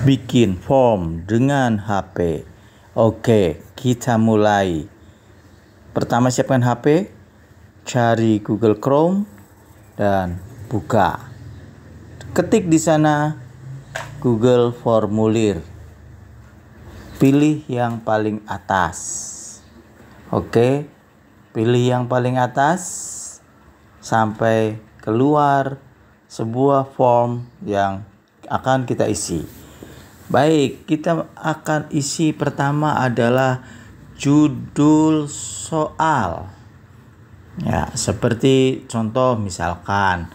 Bikin form dengan HP. Oke, kita mulai. Pertama siapkan HP, cari Google Chrome dan buka. Ketik di sana Google Formulir. Pilih yang paling atas. Oke, pilih yang paling atas sampai keluar sebuah form yang akan kita isi. Baik, kita akan isi pertama adalah judul soal. Ya, seperti contoh misalkan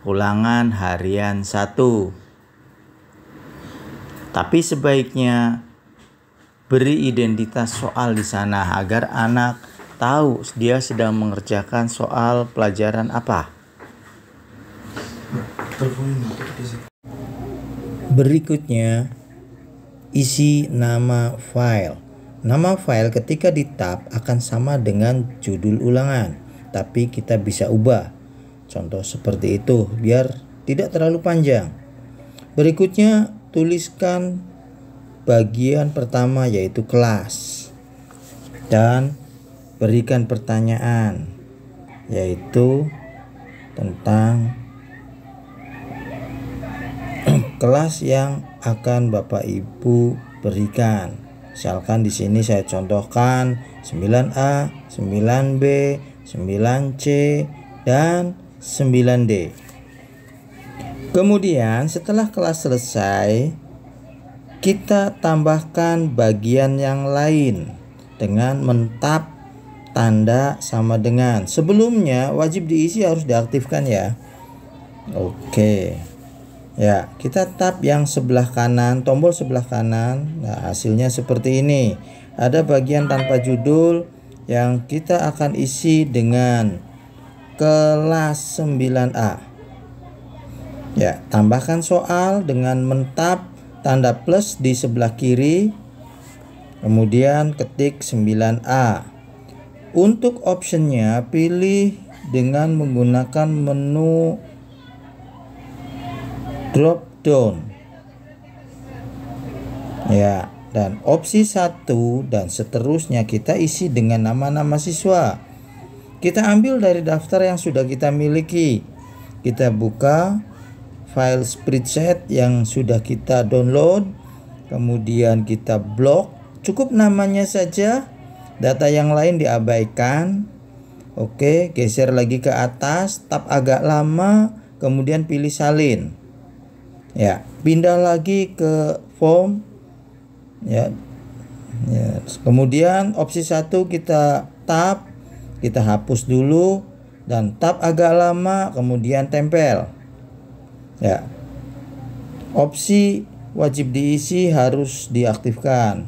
ulangan harian 1. Tapi sebaiknya beri identitas soal di sana agar anak tahu dia sedang mengerjakan soal pelajaran apa. Berikutnya, isi nama file. Nama file ketika di tab akan sama dengan judul ulangan, tapi kita bisa ubah. Contoh seperti itu biar tidak terlalu panjang. Berikutnya, tuliskan bagian pertama yaitu kelas dan berikan pertanyaan yaitu tentang kelas yang akan Bapak Ibu berikan. Misalkan di sini saya contohkan 9A, 9B, 9C dan 9D. Kemudian setelah kelas selesai, kita tambahkan bagian yang lain dengan mentab tanda sama dengan. Sebelumnya wajib diisi harus diaktifkan ya. Oke. Ya, kita tab yang sebelah kanan, tombol sebelah kanan. Nah, hasilnya seperti ini. Ada bagian tanpa judul yang kita akan isi dengan kelas 9A. Ya, tambahkan soal dengan mentab tanda plus di sebelah kiri. Kemudian ketik 9A. Untuk optionnya pilih dengan menggunakan menu drop down. Ya, dan opsi 1 dan seterusnya kita isi dengan nama-nama siswa. Kita ambil dari daftar yang sudah kita miliki. Kita buka file spreadsheet yang sudah kita download. Kemudian kita blok. Cukup namanya saja. Data yang lain diabaikan. Oke, geser lagi ke atas, tab agak lama, kemudian pilih salin. Ya, pindah lagi ke form. Ya. Kemudian opsi 1 kita tab, kita hapus dulu dan tab agak lama, kemudian tempel. Ya. Opsi wajib diisi harus diaktifkan.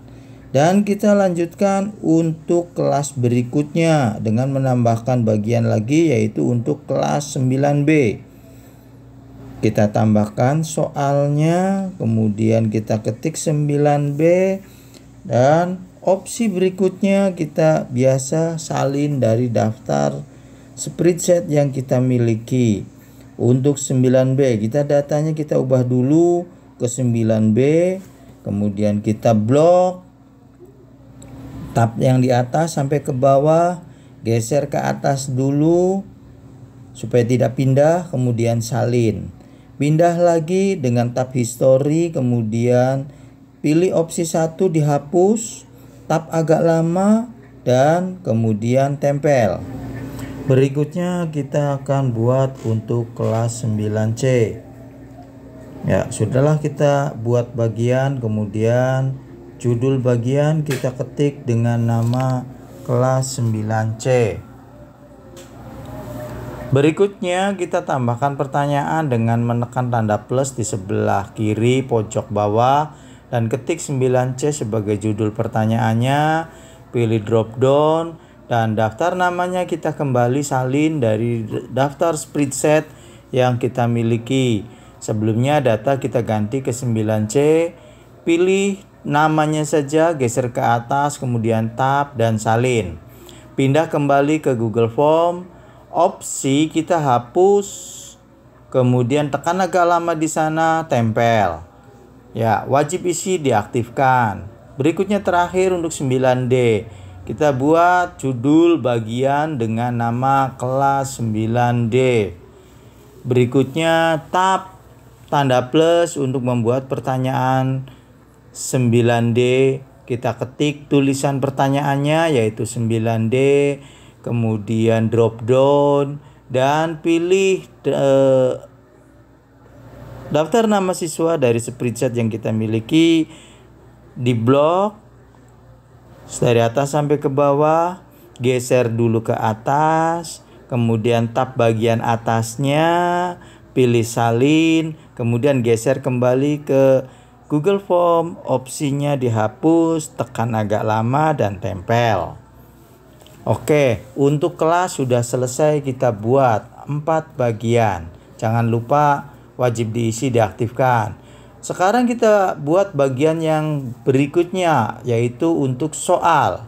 Dan kita lanjutkan untuk kelas berikutnya dengan menambahkan bagian lagi yaitu untuk kelas 9B. Kita tambahkan soalnya, kemudian kita ketik 9B dan opsi berikutnya kita biasa salin dari daftar spreadsheet yang kita miliki. Untuk 9B kita datanya kita ubah dulu ke 9B, kemudian kita blok tab yang di atas sampai ke bawah, geser ke atas dulu supaya tidak pindah, kemudian salin. Pindah lagi dengan tab history, kemudian pilih opsi 1 dihapus, tab agak lama dan kemudian tempel. Berikutnya kita akan buat untuk kelas 9C. Ya, sudahlah kita buat bagian, kemudian judul bagian kita ketik dengan nama kelas 9C. Berikutnya kita tambahkan pertanyaan dengan menekan tanda plus di sebelah kiri pojok bawah dan ketik 9C sebagai judul pertanyaannya, pilih drop down dan daftar namanya kita kembali salin dari daftar spreadsheet yang kita miliki. Sebelumnya data kita ganti ke 9C, pilih namanya saja, geser ke atas, kemudian tab dan salin. Pindah kembali ke Google Form. Opsi kita hapus, kemudian tekan agak lama di sana, tempel. Ya, wajib isi diaktifkan. Berikutnya terakhir untuk 9D. Kita buat judul bagian dengan nama kelas 9D. Berikutnya tab tanda plus untuk membuat pertanyaan 9D. Kita ketik tulisan pertanyaannya yaitu 9D. Kemudian drop down dan pilih daftar nama siswa dari spreadsheet yang kita miliki di blok dari atas sampai ke bawah, geser dulu ke atas, kemudian tab bagian atasnya, pilih salin, kemudian geser kembali ke Google Form, opsinya dihapus, tekan agak lama dan tempel. Oke, untuk kelas sudah selesai kita buat 4 bagian. Jangan lupa wajib diisi diaktifkan. Sekarang kita buat bagian yang berikutnya yaitu untuk soal.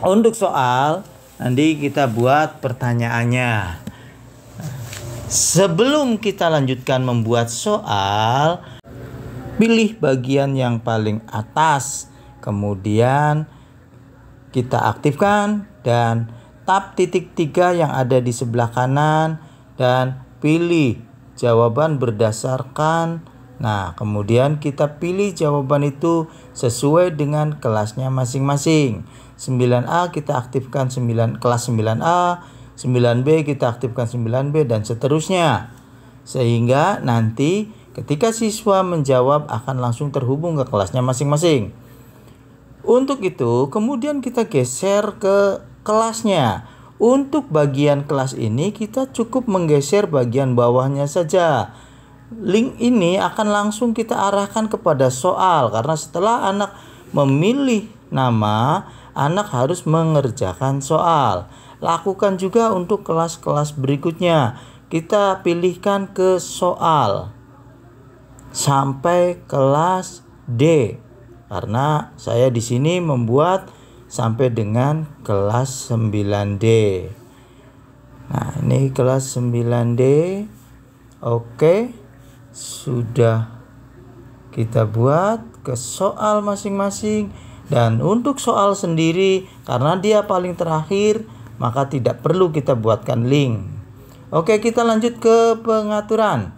Untuk soal nanti kita buat pertanyaannya. Sebelum kita lanjutkan membuat soal, pilih bagian yang paling atas. Kemudian kita aktifkan dan tab titik 3 yang ada di sebelah kanan dan pilih jawaban berdasarkan. Nah, kemudian kita pilih jawaban itu sesuai dengan kelasnya masing-masing. 9A kita aktifkan kelas 9A, 9B kita aktifkan 9B dan seterusnya. Sehingga nanti ketika siswa menjawab akan langsung terhubung ke kelasnya masing-masing. Untuk itu, kemudian kita geser ke kelasnya. Untuk bagian kelas ini kita cukup menggeser bagian bawahnya saja. Link ini akan langsung kita arahkan kepada soal karena setelah anak memilih nama, anak harus mengerjakan soal. Lakukan juga untuk kelas-kelas berikutnya. Kita pilihkan ke soal sampai kelas D. Karena saya di sini membuat sampai dengan kelas 9D. Nah, ini kelas 9D. Oke. Sudah kita buat ke soal masing-masing. Dan untuk soal sendiri, karena dia paling terakhir, maka tidak perlu kita buatkan link. Oke, kita lanjut ke pengaturan.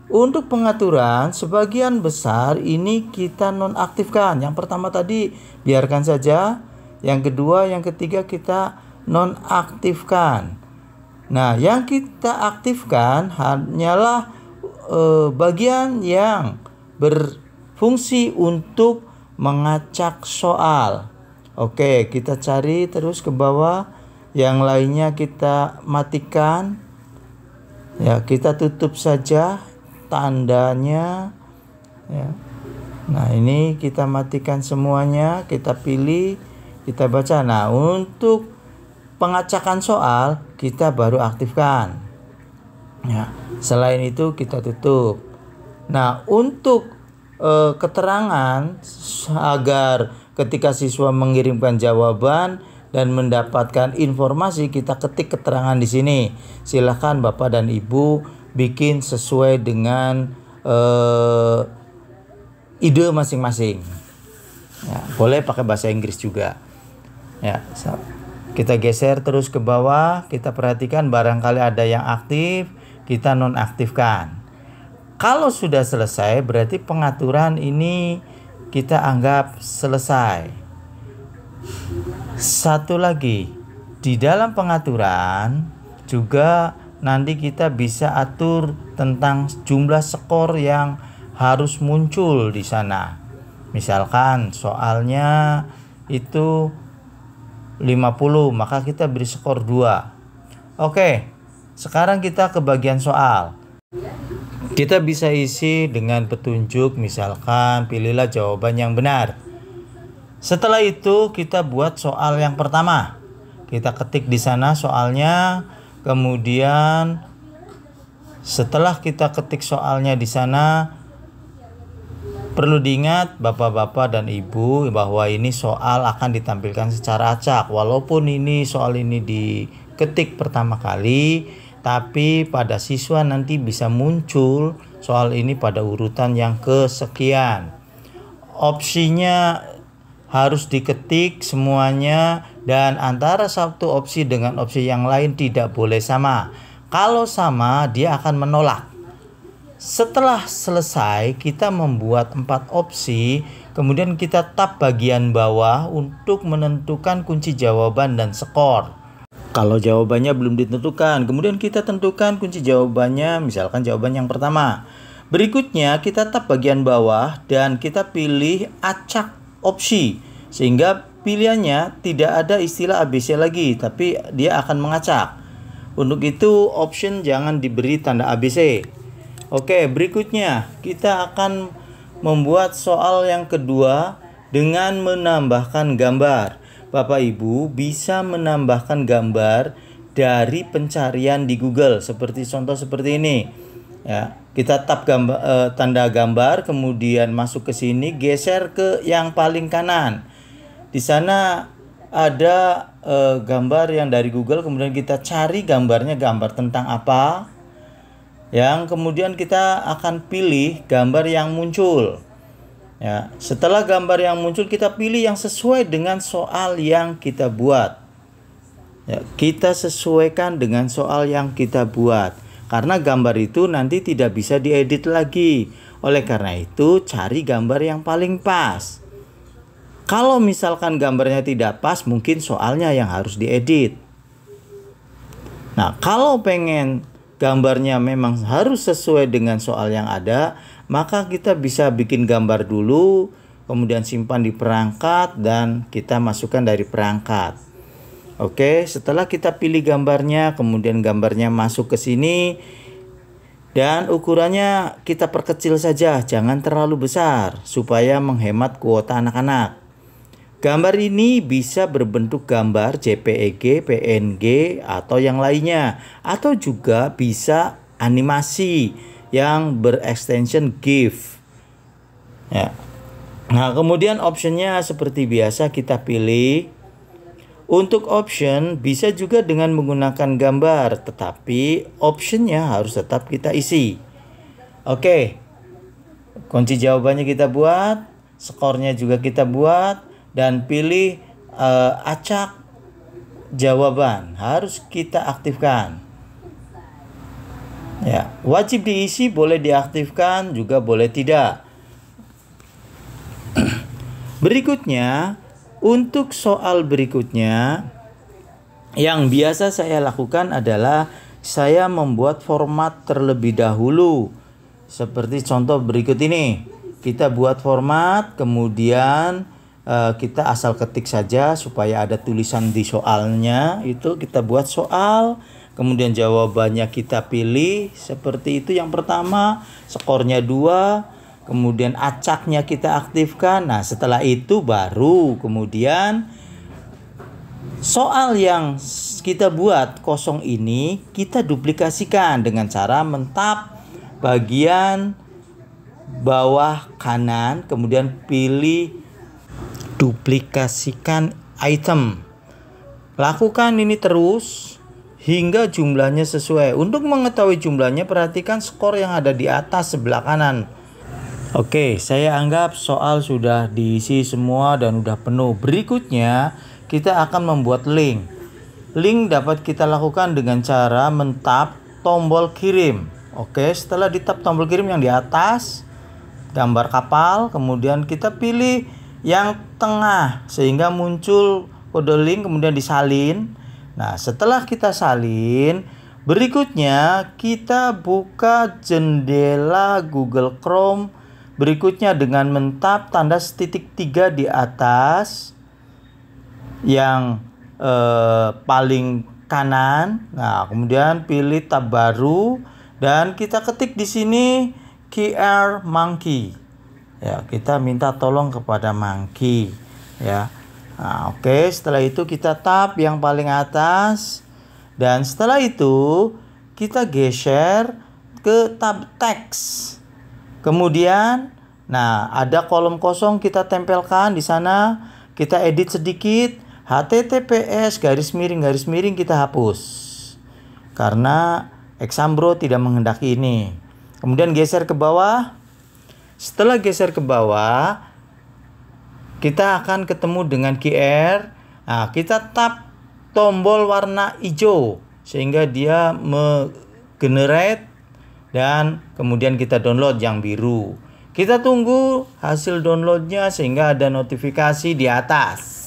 Untuk pengaturan, sebagian besar ini kita nonaktifkan. Yang pertama tadi biarkan saja. Yang kedua, yang ketiga kita nonaktifkan. Nah, yang kita aktifkan hanyalah bagian yang berfungsi untuk mengacak soal. Oke, kita cari terus ke bawah. Yang lainnya kita matikan. Ya, kita tutup saja tandanya. Ya. Nah, ini kita matikan semuanya. Kita pilih, kita baca. Nah, untuk pengacakan soal kita baru aktifkan. Ya, selain itu kita tutup. Nah, untuk keterangan agar ketika siswa mengirimkan jawaban dan mendapatkan informasi, kita ketik keterangan di sini. Silakan Bapak dan Ibu bikin sesuai dengan ide masing-masing. Ya, boleh pakai bahasa Inggris juga. Ya, kita geser terus ke bawah. Kita perhatikan barangkali ada yang aktif, kita nonaktifkan. Kalau sudah selesai, berarti pengaturan ini kita anggap selesai. Satu lagi, di dalam pengaturan juga nanti kita bisa atur tentang jumlah skor yang harus muncul di sana. Misalkan soalnya itu 50, maka kita beri skor 2. Oke, sekarang kita ke bagian soal. Kita bisa isi dengan petunjuk, misalkan pilihlah jawaban yang benar. Setelah itu kita buat soal yang pertama. Kita ketik di sana soalnya, kemudian setelah kita ketik soalnya di sana, perlu diingat Bapak-bapak dan Ibu bahwa ini soal akan ditampilkan secara acak. Walaupun ini soal ini diketik pertama kali, tapi pada siswa nanti bisa muncul soal ini pada urutan yang kesekian. Opsinya harus diketik semuanya, dan antara satu opsi dengan opsi yang lain tidak boleh sama. Kalau sama, dia akan menolak. Setelah selesai, kita membuat 4 opsi, kemudian kita tap bagian bawah untuk menentukan kunci jawaban dan skor. Kalau jawabannya belum ditentukan, kemudian kita tentukan kunci jawabannya, misalkan jawaban yang pertama. Berikutnya kita tap bagian bawah dan kita pilih acak opsi, sehingga pilihannya tidak ada istilah ABC lagi, tapi dia akan mengacak. Untuk itu option jangan diberi tanda ABC. Oke, berikutnya kita akan membuat soal yang kedua dengan menambahkan gambar. Bapak Ibu bisa menambahkan gambar dari pencarian di Google, seperti contoh seperti ini. Ya, kita tap tanda gambar, kemudian masuk ke sini, geser ke yang paling kanan. Di sana ada gambar yang dari Google, kemudian kita cari gambarnya, gambar tentang apa. Yang kemudian kita akan pilih gambar yang muncul. Ya, setelah gambar yang muncul kita pilih yang sesuai dengan soal yang kita buat. Ya, kita sesuaikan dengan soal yang kita buat. Karena gambar itu nanti tidak bisa diedit lagi. Oleh karena itu cari gambar yang paling pas. Kalau misalkan gambarnya tidak pas, mungkin soalnya yang harus diedit. Nah, kalau pengen gambarnya memang harus sesuai dengan soal yang ada, maka kita bisa bikin gambar dulu, kemudian simpan di perangkat, dan kita masukkan dari perangkat. Oke, setelah kita pilih gambarnya, kemudian gambarnya masuk ke sini, dan ukurannya kita perkecil saja, jangan terlalu besar, supaya menghemat kuota anak-anak. Gambar ini bisa berbentuk gambar JPEG, PNG, atau yang lainnya, atau juga bisa animasi yang berextension GIF. Ya. Nah, kemudian optionnya seperti biasa kita pilih. Untuk option bisa juga dengan menggunakan gambar, tetapi optionnya harus tetap kita isi. Oke, kunci jawabannya kita buat, skornya juga kita buat, dan pilih acak jawaban harus kita aktifkan. Ya, wajib diisi, boleh diaktifkan juga boleh tidak. Berikutnya, untuk soal berikutnya yang biasa saya lakukan adalah saya membuat format terlebih dahulu. Seperti contoh berikut ini. Kita buat format, kemudian kita asal ketik saja supaya ada tulisan di soalnya. Itu kita buat soal, kemudian jawabannya kita pilih seperti itu yang pertama, skornya 2, kemudian acaknya kita aktifkan. Nah, setelah itu baru kemudian soal yang kita buat kosong ini kita duplikasikan dengan cara mentap bagian bawah kanan, kemudian pilih duplikasikan item. Lakukan ini terus hingga jumlahnya sesuai. Untuk mengetahui jumlahnya, perhatikan skor yang ada di atas sebelah kanan. Oke, saya anggap soal sudah diisi semua dan sudah penuh. Berikutnya, kita akan membuat link. Link dapat kita lakukan dengan cara mentap tombol kirim. Oke, setelah ditap tombol kirim yang di atas, gambar kapal, kemudian kita pilih yang tengah sehingga muncul kode link, kemudian disalin. Nah, setelah kita salin, berikutnya kita buka jendela Google Chrome berikutnya dengan mentap tanda titik 3 di atas yang paling kanan. Nah, kemudian pilih tab baru dan kita ketik di sini QR Monkey. Ya, kita minta tolong kepada Monkey, ya. Nah, oke, setelah itu kita tap yang paling atas dan setelah itu kita geser ke tab teks. Kemudian, nah, ada kolom kosong kita tempelkan di sana, kita edit sedikit, HTTPS garis miring kita hapus. Karena Exambro tidak menghendaki ini. Kemudian geser ke bawah. Setelah geser ke bawah, kita akan ketemu dengan QR. Nah, kita tap tombol warna hijau sehingga dia generate dan kemudian kita download yang biru. Kita tunggu hasil downloadnya sehingga ada notifikasi di atas.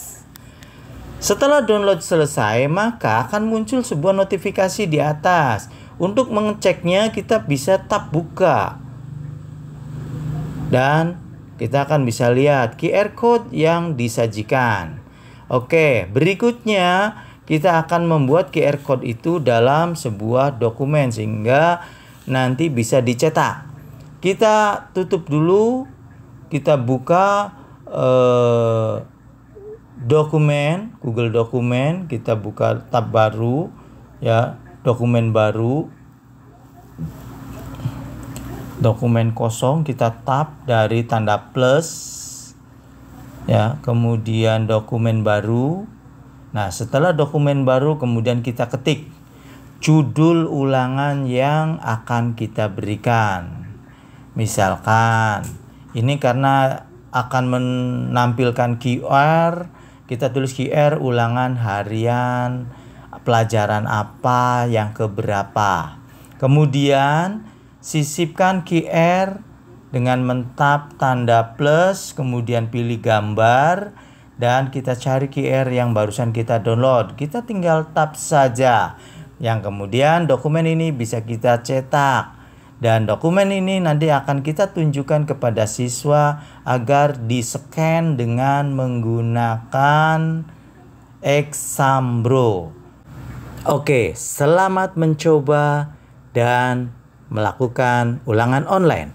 Setelah download selesai, maka akan muncul sebuah notifikasi di atas. Untuk mengeceknya, kita bisa tap buka. Dan kita akan bisa lihat QR code yang disajikan. Oke, berikutnya kita akan membuat QR code itu dalam sebuah dokumen sehingga nanti bisa dicetak. Kita tutup dulu, kita buka dokumen, Google Dokumen, kita buka tab baru, ya, dokumen baru, dokumen kosong, kita tap dari tanda plus, ya, kemudian dokumen baru. Nah, setelah dokumen baru, kemudian kita ketik judul ulangan yang akan kita berikan. Misalkan, ini karena akan menampilkan QR, kita tulis QR ulangan harian pelajaran apa yang keberapa. Kemudian sisipkan QR dengan mentap tanda plus, kemudian pilih gambar dan kita cari QR yang barusan kita download. Kita tinggal tap saja. Yang kemudian dokumen ini bisa kita cetak. Dan dokumen ini nanti akan kita tunjukkan kepada siswa agar di-scan dengan menggunakan Exambro. Oke, selamat mencoba dan melakukan ulangan online.